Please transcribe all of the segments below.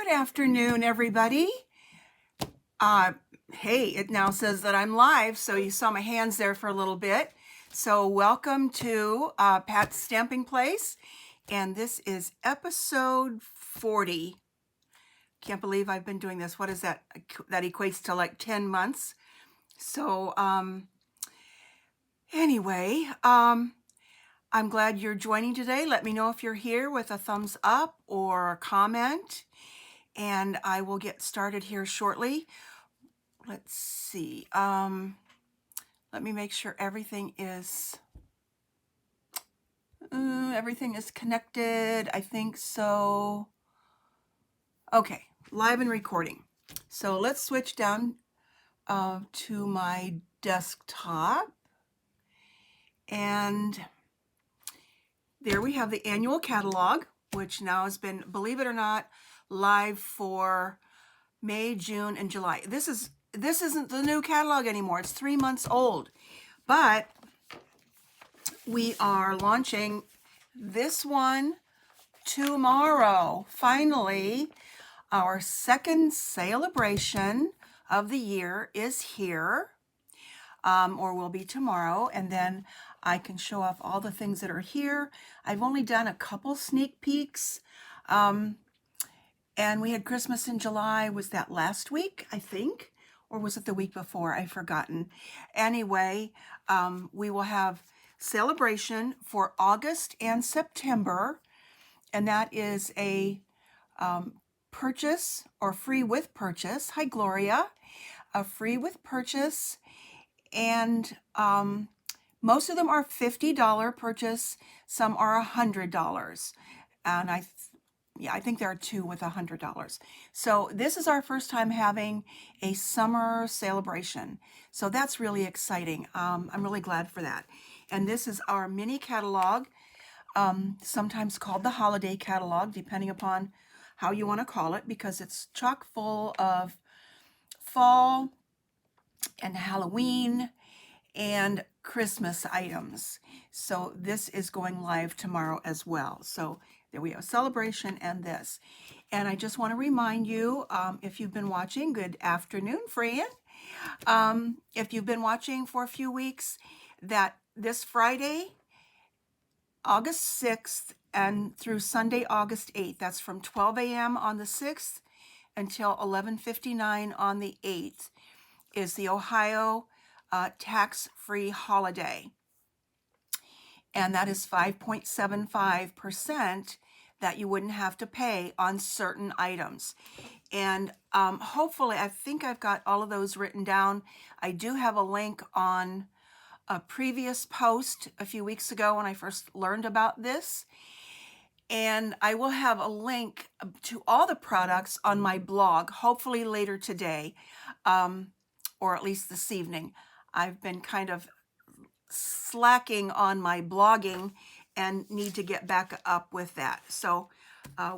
Good afternoon, everybody. Hey, it now says that I'm live, so you saw my hands there for a little bit. So welcome to Pat's Stamping Place, and this is episode 40. Can't believe I've been doing this. What is that? That equates to like 10 months. So anyway, I'm glad you're joining today. Let me know if you're here with a thumbs up or a comment, and I will get started here shortly. Let's see. Let me make sure everything is connected. I think so. Okay, live and recording. So let's switch down to my desktop. And there we have the annual catalog, which now has been, believe it or not, live for May, June, and July. This isn't the new catalog anymore. It's 3 months old. But we are launching this one tomorrow. Finally, our second celebration of the year is here, or will be tomorrow, and then I can show off all the things that are here. I've only done a couple sneak peeks, and we had Christmas in July. Was that last week, I think? Or was it the week before? I've forgotten. Anyway, we will have celebration for August and September, and that is a purchase or free with purchase. Hi, Gloria. A free with purchase, and most of them are $50 purchase. Some are $100, and I think there are two with $100. So this is our first time having a summer celebration. So that's really exciting. I'm really glad for that. And this is our mini catalog, sometimes called the holiday catalog, depending upon how you want to call it, because it's chock full of fall and Halloween and Christmas items. So this is going live tomorrow as well. So there we have celebration and this. And I just want to remind you, if you've been watching, good afternoon, Fran. If you've been watching for a few weeks, that this Friday, August 6th, and through Sunday, August 8th, that's from 12 a.m. on the 6th until 11:59 on the 8th, is the Ohio tax-free holiday. And that is 5.75% that you wouldn't have to pay on certain items. And hopefully, I think I've got all of those written down. I do have a link on a previous post a few weeks ago when I first learned about this. And I will have a link to all the products on my blog, hopefully later today, or at least this evening. I've been kind of slacking on my blogging and need to get back up with that. So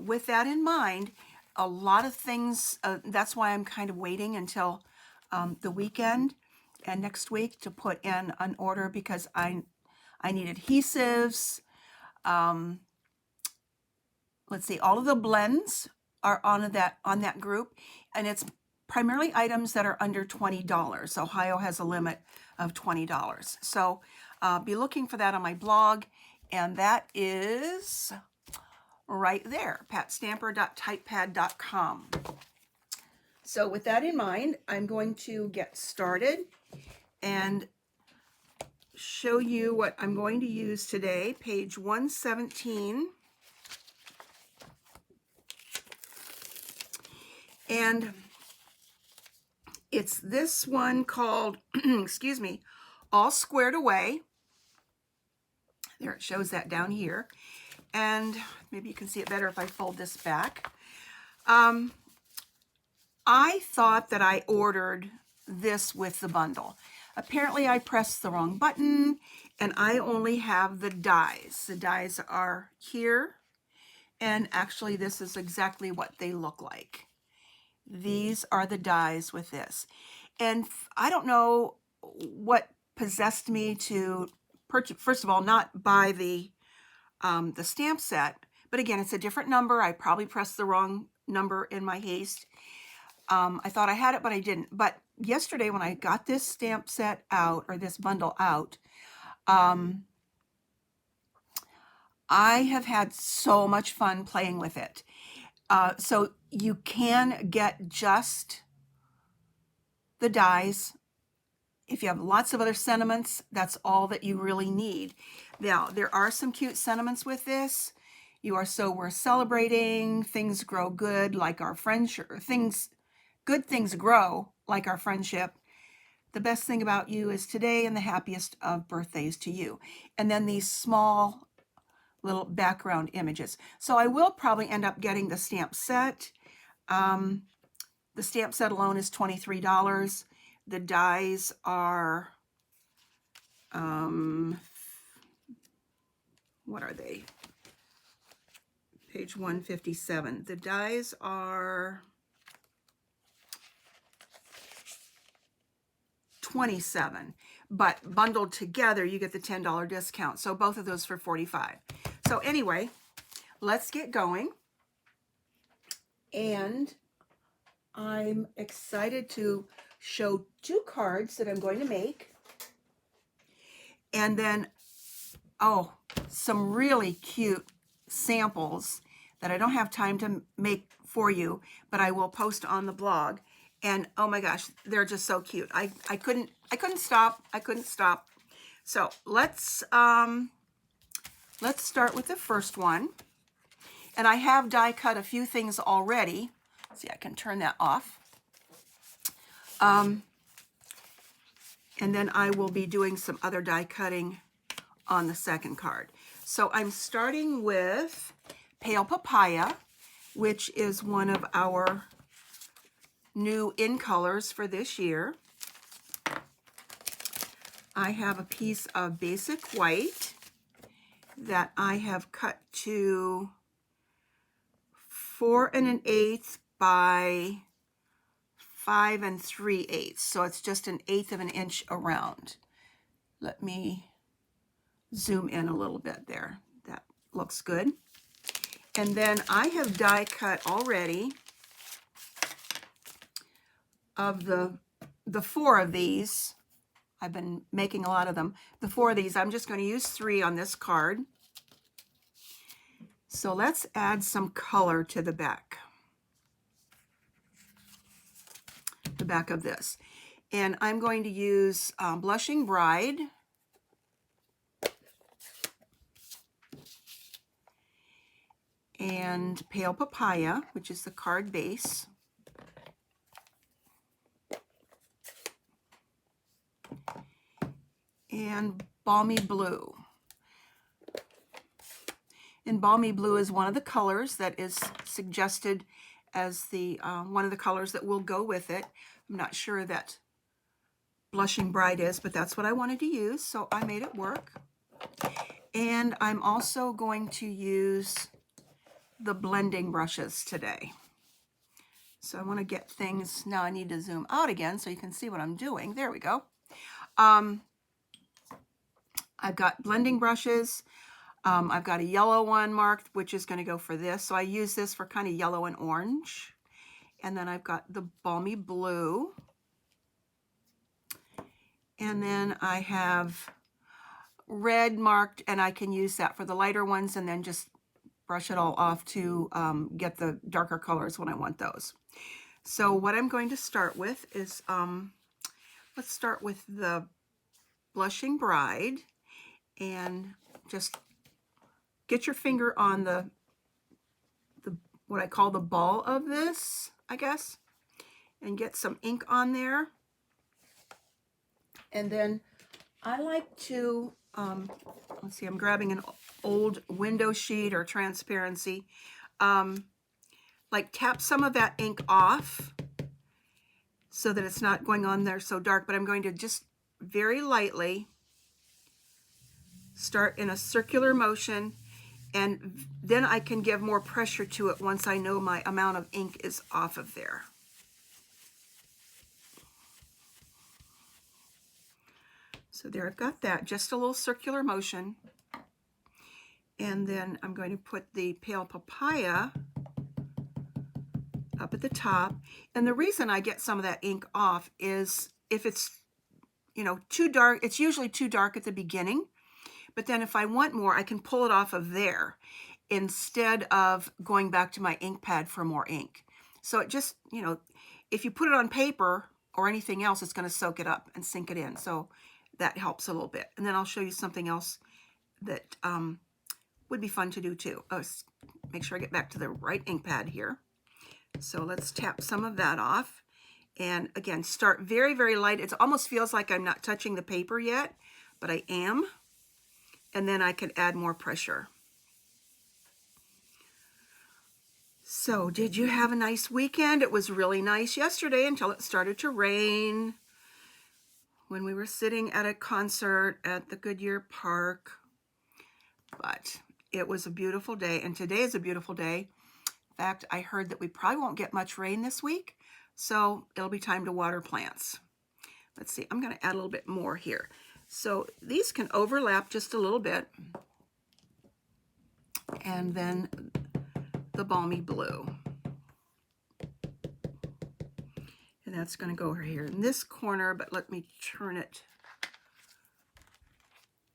with that in mind, a lot of things, that's why I'm kind of waiting until the weekend and next week to put in an order, because I need adhesives. Let's see, all of the blends are on that group, and it's primarily items that are under $20. Ohio has a limit of $20. So be looking for that on my blog, and that is right there, patstamper.typepad.com. So with that in mind, I'm going to get started and show you what I'm going to use today. Page 117. And it's this one called, excuse me, All Squared Away. There, it shows that down here. And maybe you can see it better if I fold this back. I thought that I ordered this with the bundle. Apparently I pressed the wrong button, and I only have the dies. The dies are here, and actually this is exactly what they look like. These are the dies with this. And I don't know what possessed me to purchase, first of all, not buy the stamp set, but again, it's a different number. I probably pressed the wrong number in my haste. I thought I had it, but I didn't. But yesterday when I got this stamp set out, or this bundle out, I have had so much fun playing with it. So you can get just the dies. If you have lots of other sentiments, that's all that you really need. Now, there are some cute sentiments with this. You are so worth celebrating. Things grow good like our friendship. Good things grow like our friendship. The best thing about you is today, and the happiest of birthdays to you. And then these small little background images. So I will probably end up getting the stamp set. The stamp set alone is $23. The dies are, what are they? Page 157. The dies are $27, but bundled together you get the $10 discount. So both of those for $45. So anyway, let's get going. And I'm excited to show 2 cards that I'm going to make. And then, oh, some really cute samples that I don't have time to make for you, but I will post on the blog. And oh my gosh, they're just so cute. I couldn't stop. I couldn't stop. So let's start with the first one. And I have die cut a few things already. See, I can turn that off. And then I will be doing some other die cutting on the second card. So I'm starting with Pale Papaya, which is one of our new in colors for this year. I have a piece of basic white that I have cut to 4 1/8 by 5 3/8. So it's just 1/8 of an inch around. Let me zoom in a little bit there. That looks good. And then I have die cut already of the 4 of these. I've been making a lot of them. The 4 of these, I'm just going to use 3 on this card. So let's add some color to the back of this. And I'm going to use Blushing Bride. And Pale Papaya, which is the card base. And Balmy Blue. And Balmy Blue is one of the colors that is suggested as the one of the colors that will go with it. I'm not sure that Blushing Bride is, but that's what I wanted to use, so I made it work. And I'm also going to use the blending brushes today. So I want to get things, now I need to zoom out again so you can see what I'm doing. There we go. I've got blending brushes. I've got a yellow one marked, which is going to go for this. So I use this for kind of yellow and orange. And then I've got the Balmy Blue. And then I have red marked, and I can use that for the lighter ones and then just brush it all off to get the darker colors when I want those. So what I'm going to start with is, let's start with the Blushing Bride, and just get your finger on the what I call the ball of this, I guess, and get some ink on there. And then I like to, let's see, I'm grabbing an old window sheet or transparency, like tap some of that ink off so that it's not going on there so dark, but I'm going to just very lightly start in a circular motion, and then I can give more pressure to it once I know my amount of ink is off of there. So there, I've got that, just a little circular motion. And then I'm going to put the Pale Papaya up at the top. And the reason I get some of that ink off is if it's, you know, too dark, it's usually too dark at the beginning. But then if I want more, I can pull it off of there instead of going back to my ink pad for more ink. So it just, you know, if you put it on paper or anything else, it's going to soak it up and sink it in. So that helps a little bit. And then I'll show you something else that would be fun to do too. Make sure I get back to the right ink pad here. So let's tap some of that off. And again, start very, very light. It almost feels like I'm not touching the paper yet, but I am. And then I can add more pressure. So did you have a nice weekend? It was really nice yesterday until it started to rain when we were sitting at a concert at the Goodyear Park. But it was a beautiful day, and today is a beautiful day. In fact, I heard that we probably won't get much rain this week, so it'll be time to water plants. Let's see, I'm going to add a little bit more here. So these can overlap just a little bit. And then the balmy blue. And that's going to go over here in this corner, but let me turn it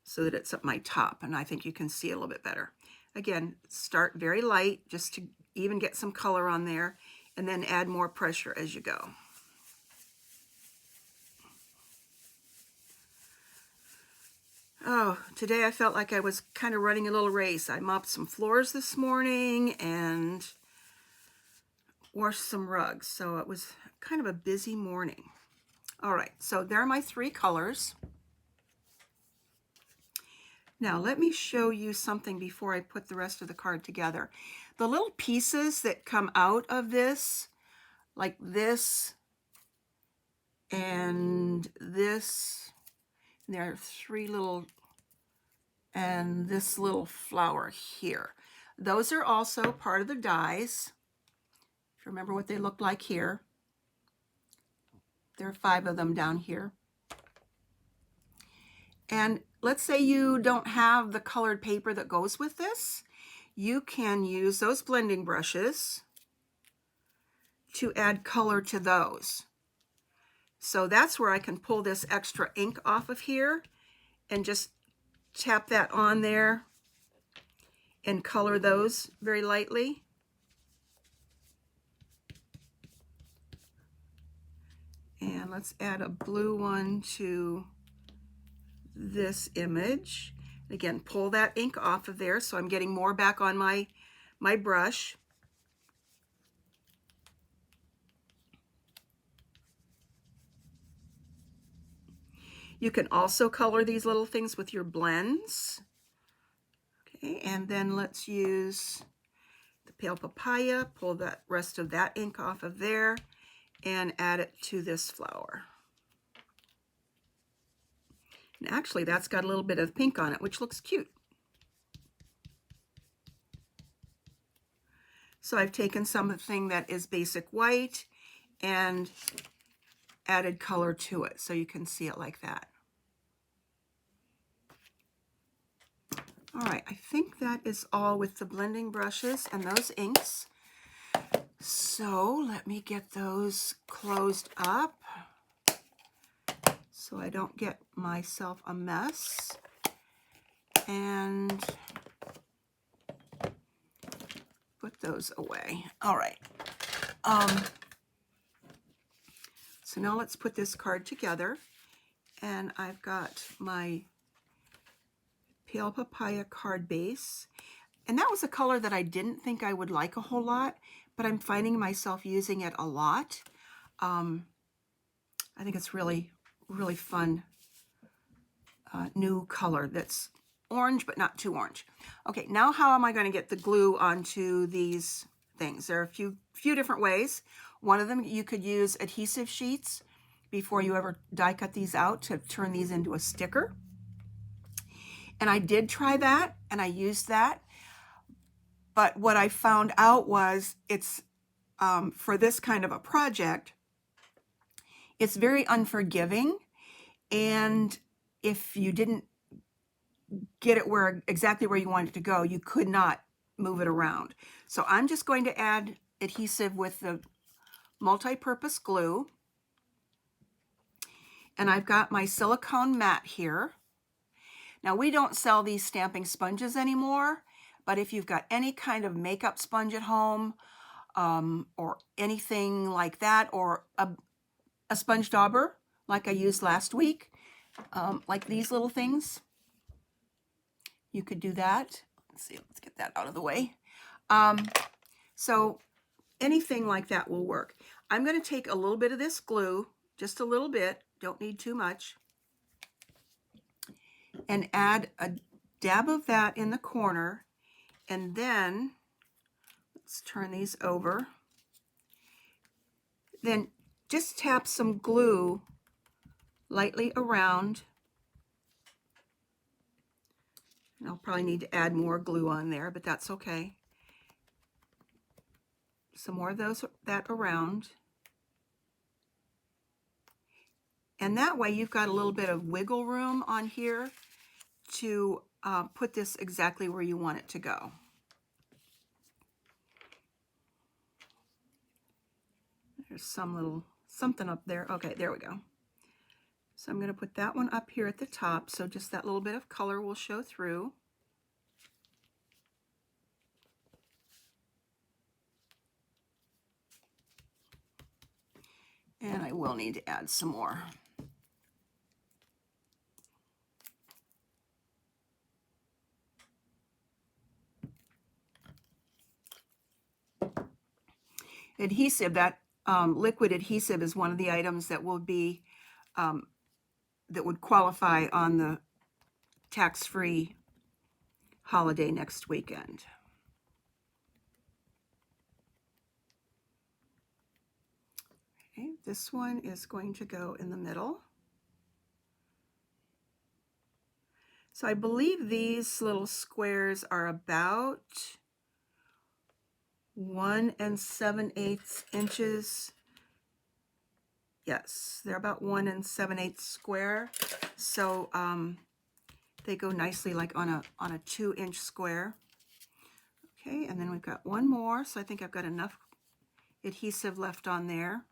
so that it's at my top, and I think you can see it a little bit better. Again, start very light just to even get some color on there, and then add more pressure as you go. Oh, today I felt like I was kind of running a little race. I mopped some floors this morning and washed some rugs, so it was kind of a busy morning. All right, so there are my 3 colors. Now let me show you something before I put the rest of the card together. The little pieces that come out of this, like this and this, and there are 3 little, and this little flower here. Those are also part of the dies. If you remember what they look like here. There are 5 of them down here. And let's say you don't have the colored paper that goes with this. You can use those blending brushes to add color to those. So that's where I can pull this extra ink off of here and just tap that on there and color those very lightly. And let's add a blue one to this image. Again, pull that ink off of there so I'm getting more back on my brush. You can also color these little things with your blends. Okay, and then let's use the pale papaya, pull that rest of that ink off of there and add it to this flower. And actually that's got a little bit of pink on it, which looks cute. So I've taken something that is basic white and added color to it so you can see it like that. All right, I think that is all with the blending brushes and those inks. So let me get those closed up so I don't get myself a mess. And put those away. All right. So now let's put this card together. And I've got my pale papaya card base. And that was a color that I didn't think I would like a whole lot, but I'm finding myself using it a lot. I think it's really, really fun new color that's orange, but not too orange. Okay, now how am I going to get the glue onto these things? There are a few different ways. One of them, you could use adhesive sheets before you ever die cut these out to turn these into a sticker. And I did try that, and I used that. But what I found out was it's, for this kind of a project, it's very unforgiving. And if you didn't get it exactly where you want it to go, you could not move it around. So I'm just going to add adhesive with the multi-purpose glue. And I've got my silicone mat here. Now, we don't sell these stamping sponges anymore, but if you've got any kind of makeup sponge at home, or anything like that, or a sponge dauber like I used last week, like these little things, you could do that. Let's see, let's get that out of the way. So anything like that will work. I'm going to take a little bit of this glue, just a little bit, don't need too much, and add a dab of that in the corner, and then let's turn these over. Then just tap some glue lightly around. And I'll probably need to add more glue on there, but that's okay. Some more of that around. And that way you've got a little bit of wiggle room on here to put this exactly where you want it to go. There's some little something up there. Okay, there we go. So I'm going to put that one up here at the top, so just that little bit of color will show through. And I will need to add some more. Adhesive, that liquid adhesive is one of the items that will be that would qualify on the tax-free holiday next weekend. Okay, this one is going to go in the middle. So I believe these little squares are about 1 7/8 inches. Yes, they're about 1 7/8 square. So they go nicely like on a 2-inch square. Okay, and then we've got one more. So I think I've got enough adhesive left on there.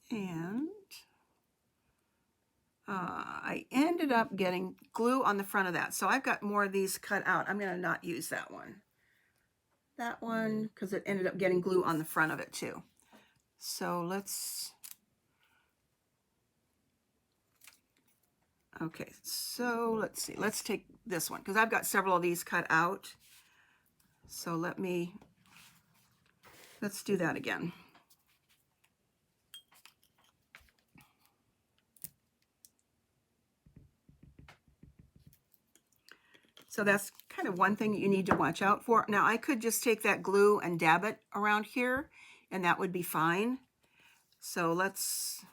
And I ended up getting glue on the front of that. So I've got more of these cut out. I'm going to not use that one. That one, because it ended up getting glue on the front of it too. So let's, okay, so let's see. Let's take this one, because I've got several of these cut out. So let's do that again. So that's kind of one thing you need to watch out for. Now I could just take that glue and dab it around here, and that would be fine. So let's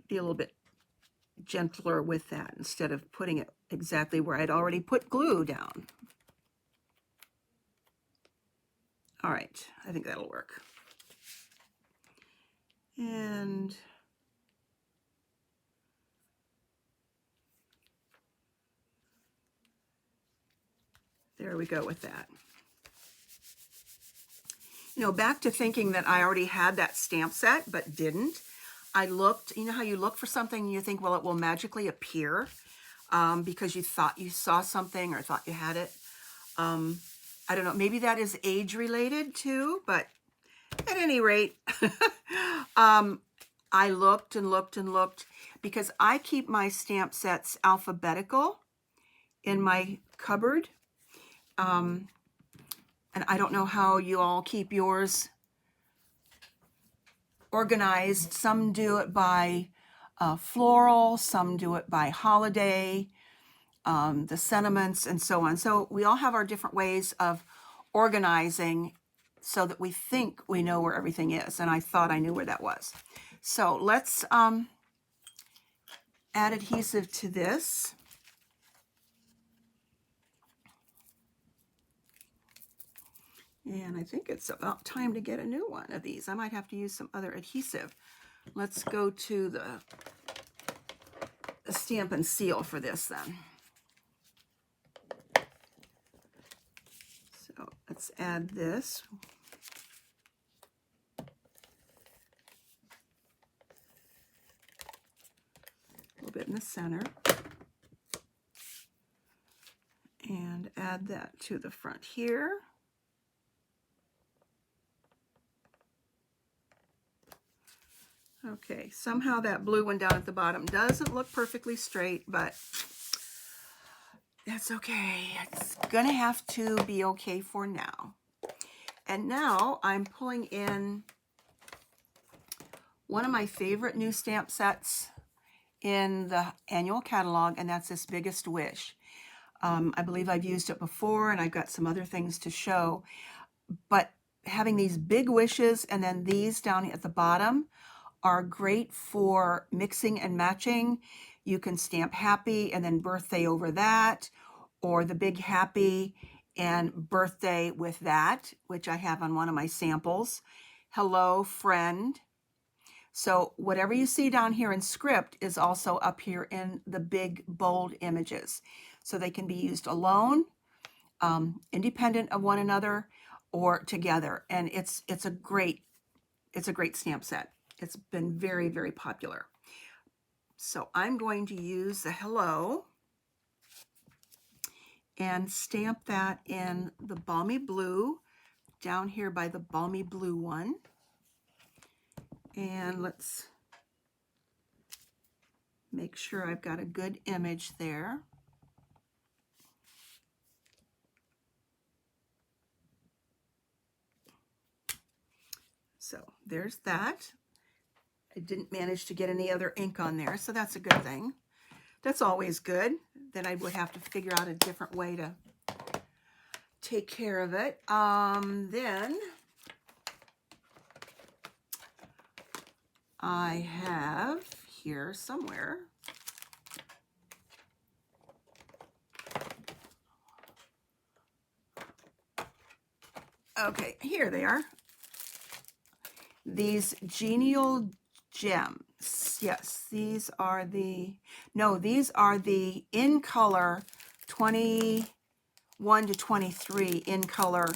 be a little bit gentler with that instead of putting it exactly where I'd already put glue down. All right, I think that'll work. And there we go with that. You know, back to thinking that I already had that stamp set, but didn't. I looked, you know how you look for something and you think, well, it will magically appear because you thought you saw something or thought you had it. I don't know, maybe that is age related too, but at any rate, I looked and looked and looked because I keep my stamp sets alphabetical in my cupboard. And I don't know how you all keep yours organized. Some do it by floral, some do it by holiday, the sentiments, and so on. So we all have our different ways of organizing so that we think we know where everything is. And I thought I knew where that was. So let's add adhesive to this. And I think it's about time to get a new one of these. I might have to use some other adhesive. Let's go to the Stampin' Seal for this then. So let's add this. A little bit in the center. And add that to the front here. Okay, somehow that blue one down at the bottom doesn't look perfectly straight, but that's okay. It's gonna have to be okay for now. And now I'm pulling in one of my favorite new stamp sets in the annual catalog, and that's this Biggest Wish. I believe I've used it before, and I've got some other things to show, but having these big wishes and then these down at the bottom are great for mixing and matching. You can stamp happy and then birthday over that, or the big happy and birthday with that, which I have on one of my samples. Hello, friend. So whatever you see down here in script is also up here in the big bold images. So they can be used alone, independent of one another, or together. And it's a great stamp set. It's been very, very popular. So I'm going to use the hello and stamp that in the Balmy Blue down here by the Balmy Blue one. And let's make sure I've got a good image there. So there's that. I didn't manage to get any other ink on there, so that's a good thing. That's always good. Then I would have to figure out a different way to take care of it. Then I have here somewhere okay, here they are. These genial gems. Yes, these are the, no, these are the in color 21 to 23 in color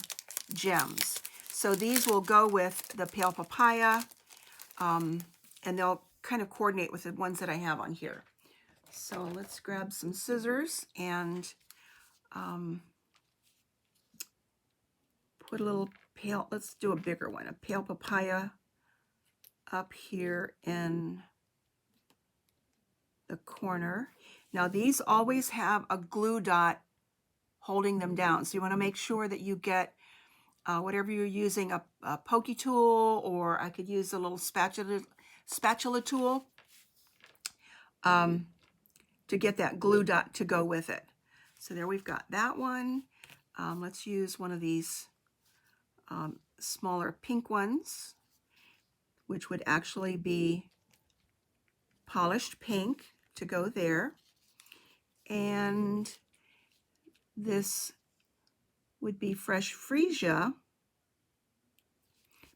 gems. So these will go with the pale papaya, and they'll kind of coordinate with the ones that I have on here. So let's grab some scissors and put a little pale, let's do a bigger one, a pale papaya up here in the corner. Now these always have a glue dot holding them down, so you want to make sure that you get whatever you're using, a pokey tool, or I could use a little spatula tool to get that glue dot to go with it. So there we've got that one. Let's use one of these smaller pink ones, which would actually be polished pink to go there. And this would be fresh freesia,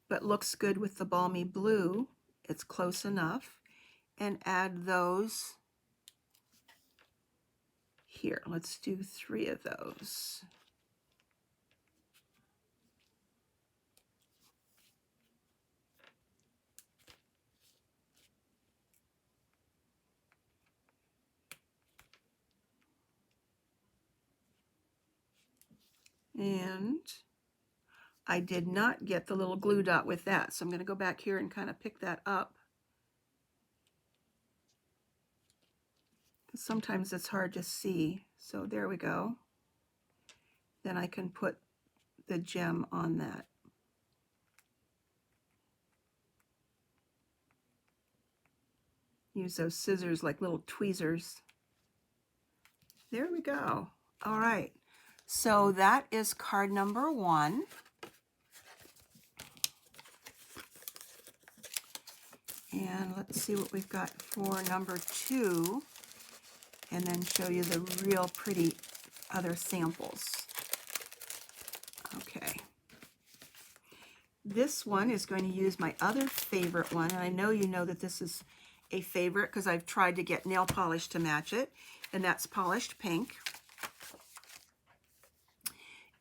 but looks good with the balmy blue. It's close enough. And add those here. Let's do 3 of those. And I did not get the little glue dot with that, so I'm going to go back here and kind of pick that up. Sometimes it's hard to see. So there we go. Then I can put the gem on that. Use those scissors like little tweezers. There we go. All right. So that is card number 1. And let's see what we've got for number 2, and then show you the real pretty other samples. Okay. This one is going to use my other favorite one, and I know you know that this is a favorite because I've tried to get nail polish to match it, and that's Polished Pink.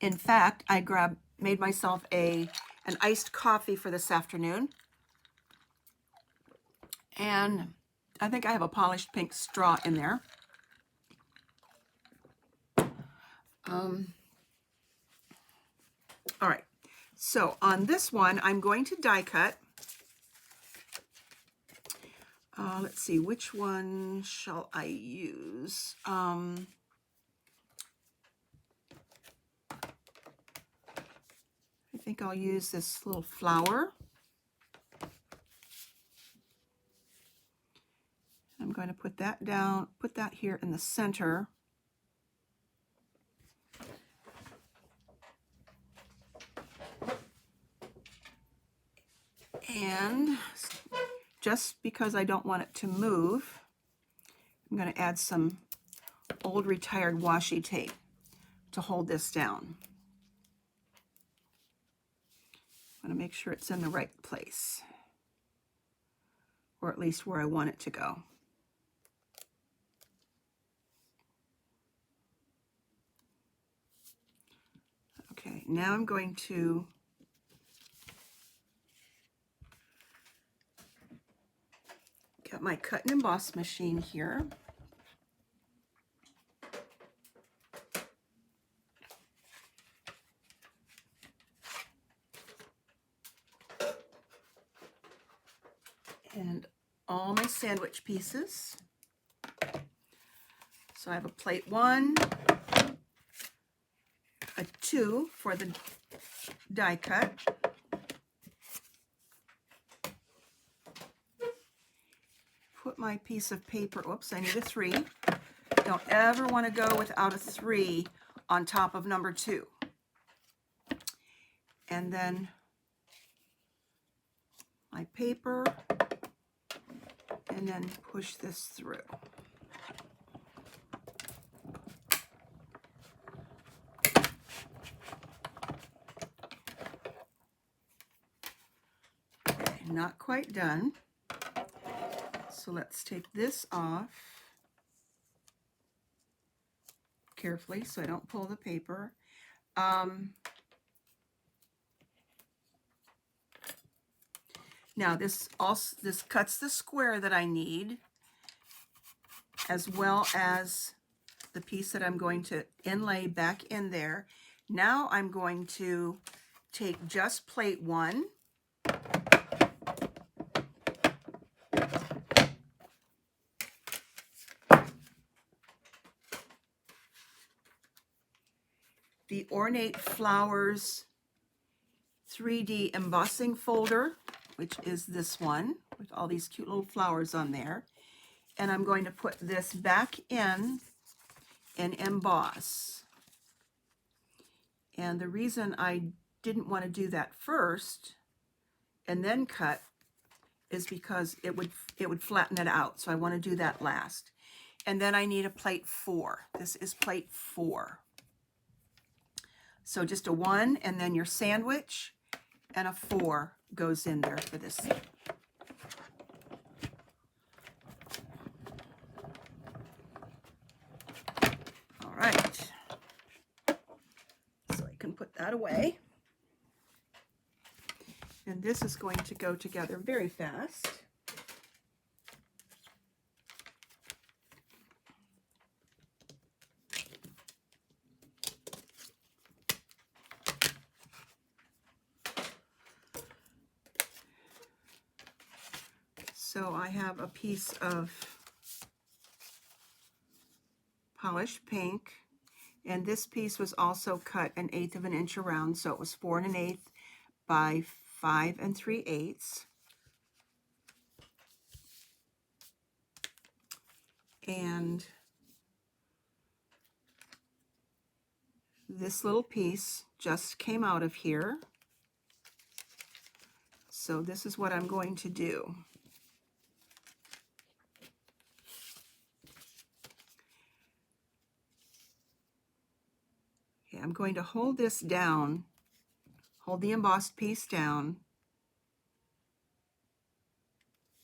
In fact, I made myself an iced coffee for this afternoon, and I think I have a Polished Pink straw in there. All right, so on this one, I'm going to die cut. Let's see, which one shall I use? I think I'll use this little flower. I'm going to put that down, put that here in the center. And just because I don't want it to move, I'm going to add some old retired washi tape to hold this down. I'm going to make sure it's in the right place, or at least where I want it to go. Okay, now I'm going to get my cut and emboss machine here. And all my sandwich pieces. So I have a plate 1, a 2 for the die cut, put my piece of paper, oops, I need a 3. Don't ever want to go without a 3 on top of number 2. And then my paper, and then push this through. Okay, not quite done. So let's take this off carefully so I don't pull the paper. Now this cuts the square that I need, as well as the piece that I'm going to inlay back in there. Now I'm going to take just plate 1, the Ornate Flowers 3D embossing folder, which is this one with all these cute little flowers on there, and I'm going to put this back in and emboss. And the reason I didn't want to do that first and then cut is because it would flatten it out, so I want to do that last. And then I need a plate 4. This is plate 4. So just a 1, and then your sandwich, and a 4 goes in there for this. All right. So I can put that away. And this is going to go together very fast. So I have a piece of Polished Pink, and this piece was also cut 1/8 of an inch around, so it was 4 1/8 by 5 3/8. And this little piece just came out of here. So this is what I'm going to do. Okay, I'm going to hold this down hold the embossed piece down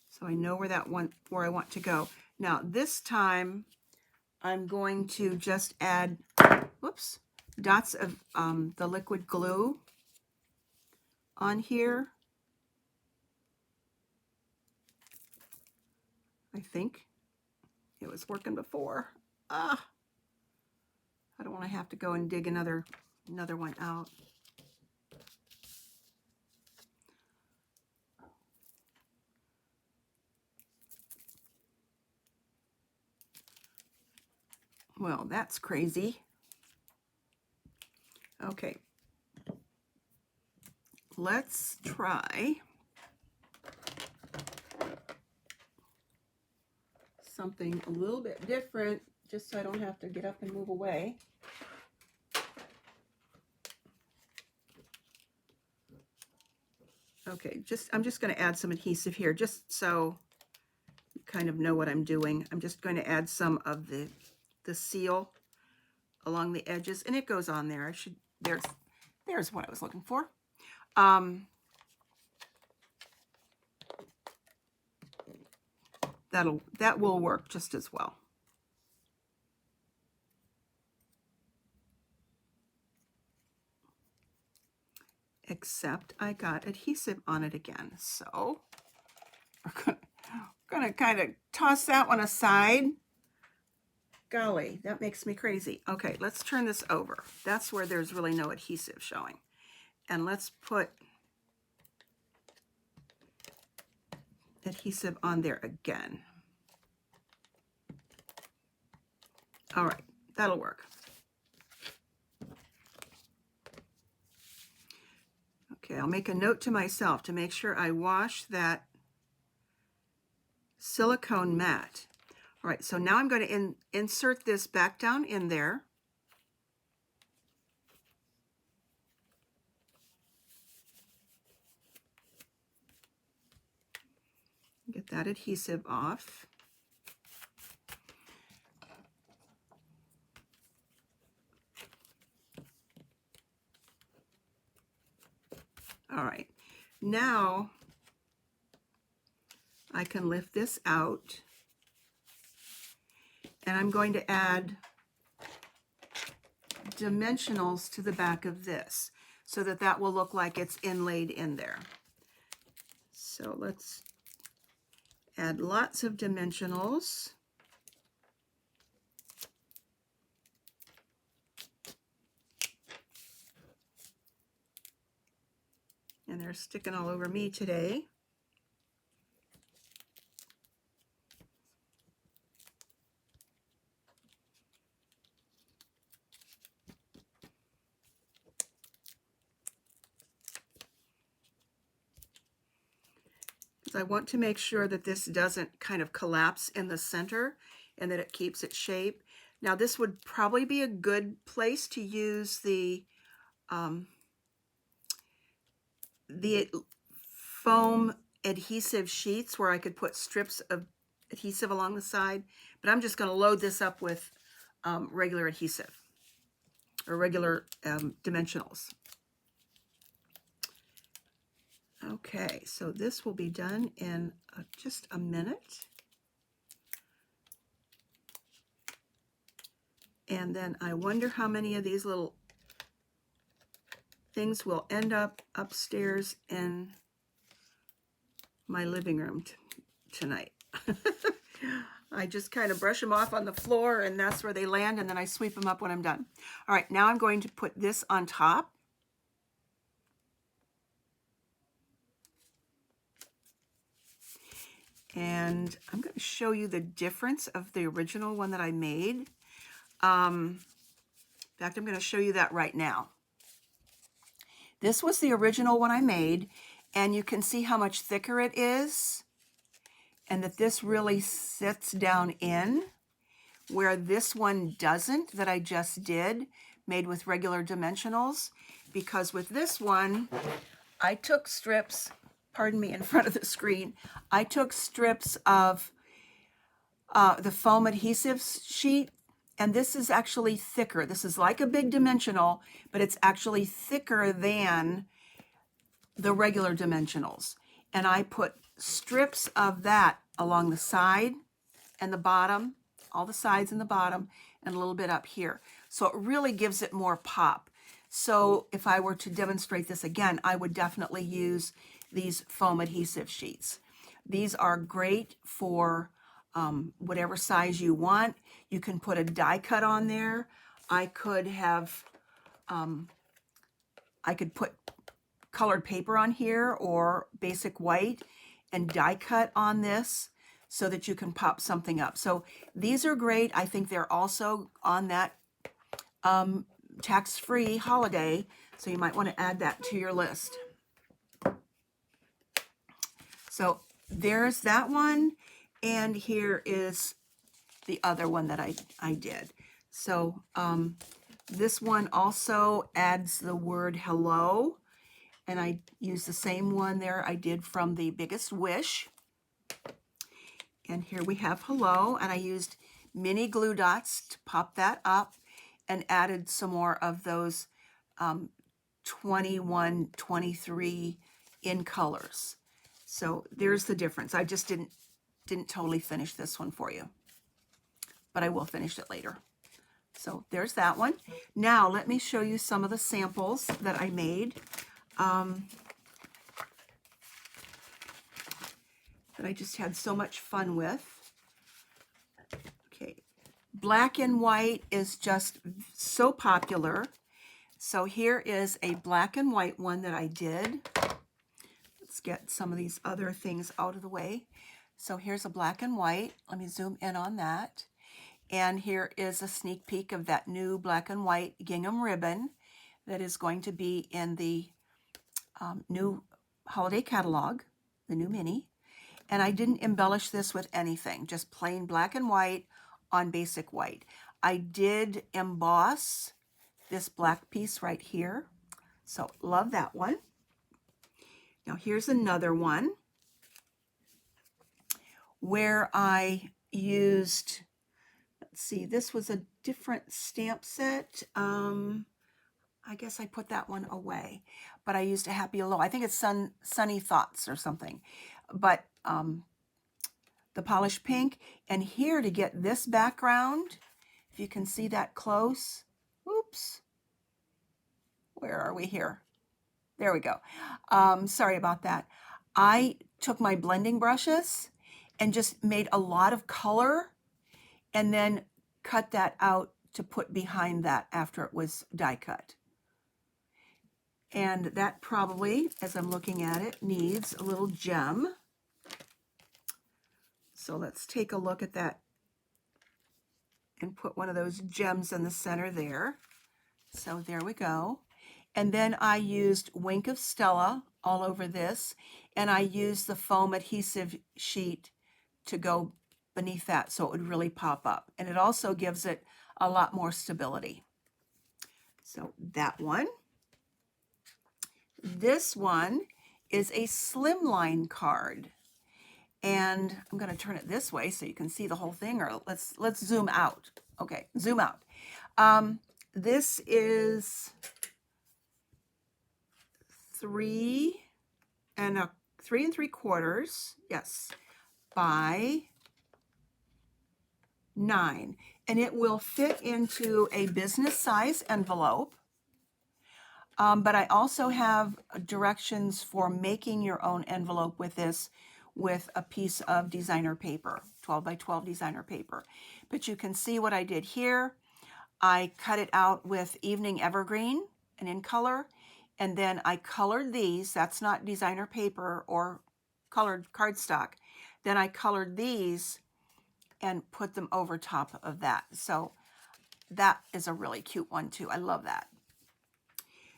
so I know where I want to go. Now this time I'm going to just add, whoops, dots of the liquid glue on here. I think it was working before. I don't want to have to go and dig another one out. Well, that's crazy. Okay, let's try something a little bit different, just so I don't have to get up and move away. Okay, I'm just going to add some adhesive here, just so you kind of know what I'm doing. I'm just going to add some of the seal along the edges, and it goes on there. There's what I was looking for. That will work just as well. Except I got adhesive on it again, so we're gonna kind of toss that one aside. Golly, that makes me crazy. Okay, let's turn this over. That's where there's really no adhesive showing. And let's put adhesive on there again. All right, that'll work. Okay, I'll make a note to myself to make sure I wash that silicone mat. All right, so now I'm going to insert this back down in there. Get that adhesive off. All right, now I can lift this out, and I'm going to add dimensionals to the back of this so that will look like it's inlaid in there. So let's add lots of dimensionals. And they're sticking all over me today. Because I want to make sure that this doesn't kind of collapse in the center and that it keeps its shape. Now this would probably be a good place to use the foam adhesive sheets where I could put strips of adhesive along the side, but I'm just going to load this up with regular adhesive or regular dimensionals. Okay, so this will be done in just a minute. And then I wonder how many of these little things will end up upstairs in my living room tonight. I just kind of brush them off on the floor, and that's where they land, and then I sweep them up when I'm done. All right, now I'm going to put this on top. And I'm going to show you the difference of the original one that I made. In fact, I'm going to show you that right now. This was the original one I made, and you can see how much thicker it is, and that this really sits down in, where this one doesn't, that I just did, made with regular dimensionals. Because with this one, I took strips, pardon me, in front of the screen, I took strips of the foam adhesive sheet, and this is actually thicker. This is like a big dimensional, but it's actually thicker than the regular dimensionals. And I put strips of that along the side and the bottom, all the sides and the bottom, and a little bit up here. So it really gives it more pop. So if I were to demonstrate this again, I would definitely use these foam adhesive sheets. These are great for whatever size you want. You can put a die cut on there. I could have, I could put colored paper on here or basic white and die cut on this so that you can pop something up. So these are great. I think they're also on that tax-free holiday, so you might want to add that to your list. So there's that one, and here is the other one that I did. So this one also adds the word hello, and I use the same one there I did from the Biggest Wish. And here we have hello, and I used mini glue dots to pop that up and added some more of those 21, 23 in colors. So there's the difference. I just didn't totally finish this one for you, but I will finish it later. So there's that one. Now let me show you some of the samples that I made. That I just had so much fun with. Okay, black and white is just so popular. So here is a black and white one that I did. Let's get some of these other things out of the way. So here's a black and white. Let me zoom in on that. And here is a sneak peek of that new black and white gingham ribbon that is going to be in the new holiday catalog, the new mini. And I didn't embellish this with anything, just plain black and white on basic white. I did emboss this black piece right here. So love that one. Now here's another one where I used, let's see, this was a different stamp set. I guess I put that one away, but I used a Happy Hello. I think it's Sunny Thoughts or something. But the polished pink, and here to get this background, if you can see that close, oops, where are we here? There we go. Sorry about that. I took my blending brushes and just made a lot of color and then cut that out to put behind that after it was die cut. And that probably, as I'm looking at it, needs a little gem. So let's take a look at that and put one of those gems in the center there. So there we go. And then I used Wink of Stella all over this, and I used the foam adhesive sheet to go beneath that so it would really pop up. And it also gives it a lot more stability. So that one. This one is a slimline card. And I'm going to turn it this way so you can see the whole thing, or let's zoom out. Okay, zoom out. This is 3 3¾ yes, by 9, and it will fit into a business size envelope. But I also have directions for making your own envelope with this, with a piece of designer paper, 12 by 12 designer paper. But you can see what I did here. I cut it out with Evening Evergreen and in color, and then I colored these. That's not designer paper or colored cardstock. Then I colored these and put them over top of that. So that is a really cute one too. I love that.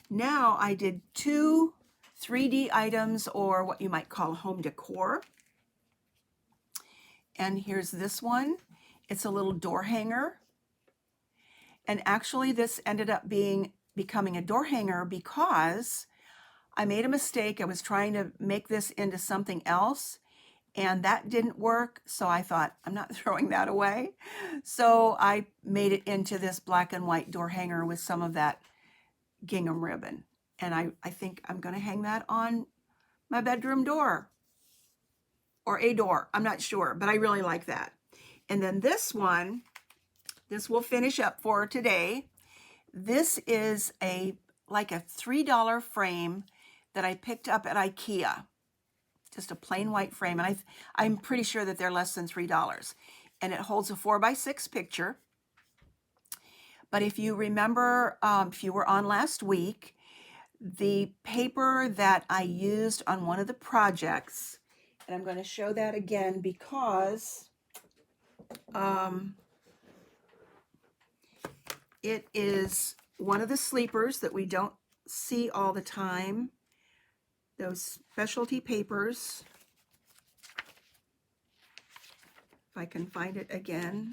Now I did 2 3D items, or what you might call home decor. And here's this one. It's a little door hanger. And actually this ended up becoming a door hanger because I made a mistake. I was trying to make this into something else, and that didn't work. So I thought, I'm not throwing that away. So I made it into this black and white door hanger with some of that gingham ribbon. And I think I'm going to hang that on my bedroom door or a door. I'm not sure, but I really like that. And then this one, this will finish up for today. This is like a $3 frame that I picked up at IKEA. Just a plain white frame. And I'm pretty sure that they're less than $3. And it holds a 4x6 picture. But if you remember, if you were on last week, the paper that I used on one of the projects, and I'm going to show that again because it is one of the sleepers that we don't see all the time. Those specialty papers. If I can find it again.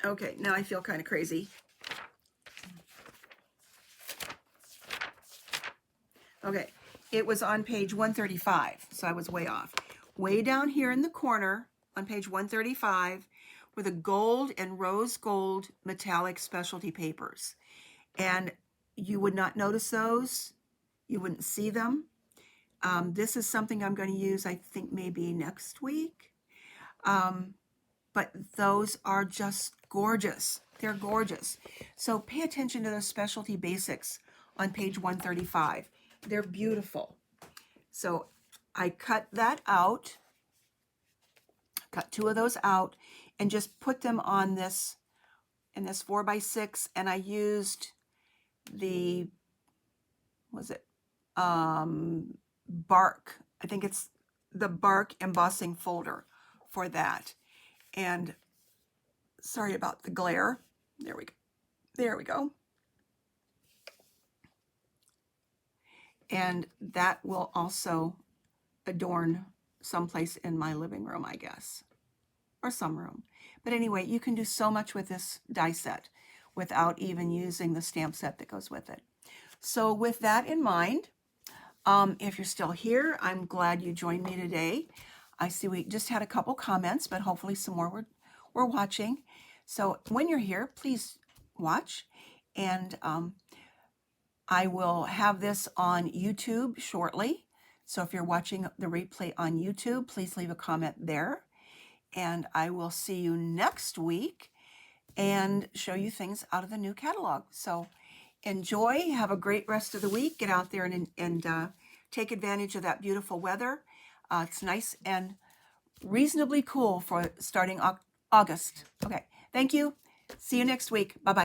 Okay, now I feel kind of crazy. Okay, it was on page 135, so I was way off. Way down here in the corner on page 135 were the gold and rose gold metallic specialty papers. And you would not notice those. You wouldn't see them. This is something I'm going to use, I think, maybe next week. But those are just gorgeous. They're gorgeous. So pay attention to those specialty basics on page 135. They're beautiful. So I cut that out, cut 2 of those out, and just put them on this, in this 4x6, and I used the, was it, bark. I think it's the bark embossing folder for that. And sorry about the glare. There we go. There we go. And that will also adorn someplace in my living room, I guess, or some room. But anyway, you can do so much with this die set without even using the stamp set that goes with it. So with that in mind, if you're still here, I'm glad you joined me today. I see we just had a couple comments, but hopefully some more were watching. So when you're here, please watch. And I will have this on YouTube shortly. So if you're watching the replay on YouTube, please leave a comment there. And I will see you next week and show you things out of the new catalog. So enjoy, have a great rest of the week. Get out there and take advantage of that beautiful weather. It's nice and reasonably cool for starting August. Okay, thank you. See you next week. Bye-bye.